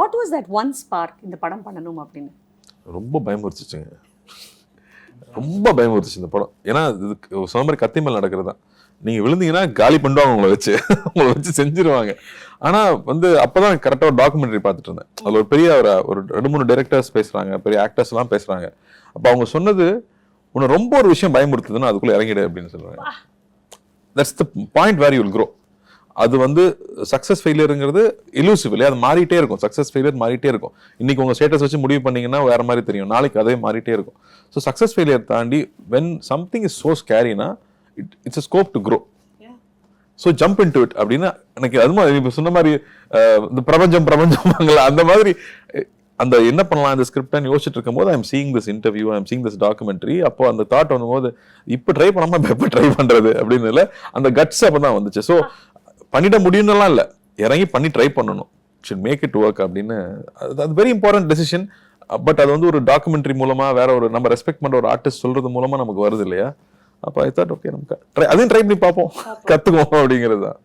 What was that one spark இந்த படம் பண்ணணும் அப்படின்னு? ரொம்ப பயமுறுத்துச்சுங்க, ரொம்ப பயமுறுத்துச்சு இந்த படம். ஏன்னா இது சொன்ன மாதிரி கத்தி மேல் நடக்கிறது தான். நீங்கள் விழுந்தீங்கன்னா காலி பண்ணுவாங்க உங்களை வச்சு செஞ்சிருவாங்க. ஆனால் வந்து அப்போ தான் கரெக்டாக ஒரு டாக்குமெண்ட்ரி பார்த்துட்டு இருந்தேன். அதில் ஒரு பெரிய ஒரு 2-3 டைரக்டர்ஸ் பேசுகிறாங்க, பெரிய ஆக்டர்ஸ்லாம் பேசுகிறாங்க. அப்போ அவங்க சொன்னது உன்னை ரொம்ப ஒரு விஷயம் பயமுறுத்துதுன்னா அதுக்குள்ளே இறங்கிடு அப்படின்னு சொல்லுவாங்க. That's the point where you will grow. அது வந்து சக்ஸஸ் ஃபெயிலியருங்கிறது இலூசிவ் இல்லையா, அது மாறிட்டே இருக்கும். சக்ஸஸ் ஃபெயிலியர் மாறிட்டே இருக்கும். இன்னைக்கு உங்கள் ஸ்டேட்டஸ் வச்சு முடிவு பண்ணீங்கன்னா வேற மாதிரி தெரியும், நாளைக்கு அதே மாறிட்டே இருக்கும். ஸோ சக்ஸஸ் ஃபெயிலியர் தாண்டி வென் சம்திங் இஸ் ஸோ ஸ்கேரினா it's a scope to grow. So jump into it அப்படின்னு எனக்கு அது மாதிரி இப்போ சொன்ன மாதிரி இந்த பிரபஞ்சம் அந்த மாதிரி அந்த என்ன பண்ணலாம் இந்த ஸ்கிரிப்ட்னு யோசிச்சுட்டு இருக்கும்போது I am seeing this interview, I am seeing this documentary. அப்போ அந்த தாட் வரும்போது இப்போ ட்ரை பண்ணாமல் எப்போ ட்ரை பண்ணுறது அப்படின்னு இல்லை, அந்த கட்ஸ் அப்போ தான் வந்துச்சு. ஸோ பண்ணிட முடியும்னுலாம் இல்லை, இறங்கி பண்ணி ட்ரை பண்ணணும், ஷுட் மேக் இட் ஒர்க் அப்படின்னு. அது வெரி இம்பார்ட்டன்ட் டெசிஷன். பட் அது வந்து ஒரு டாக்குமெண்ட்ரி மூலமா வேற ஒரு நம்ம ரெஸ்பெக்ட் பண்ற ஒரு ஆர்டிஸ்ட் சொல்றது மூலமா நமக்கு வருது இல்லையா. அப்போ ஐ தாட் ஓகே நமக்கு அதையும் ட்ரை பண்ணி பார்ப்போம், கத்துக்குவோம் அப்படிங்கிறது தான்.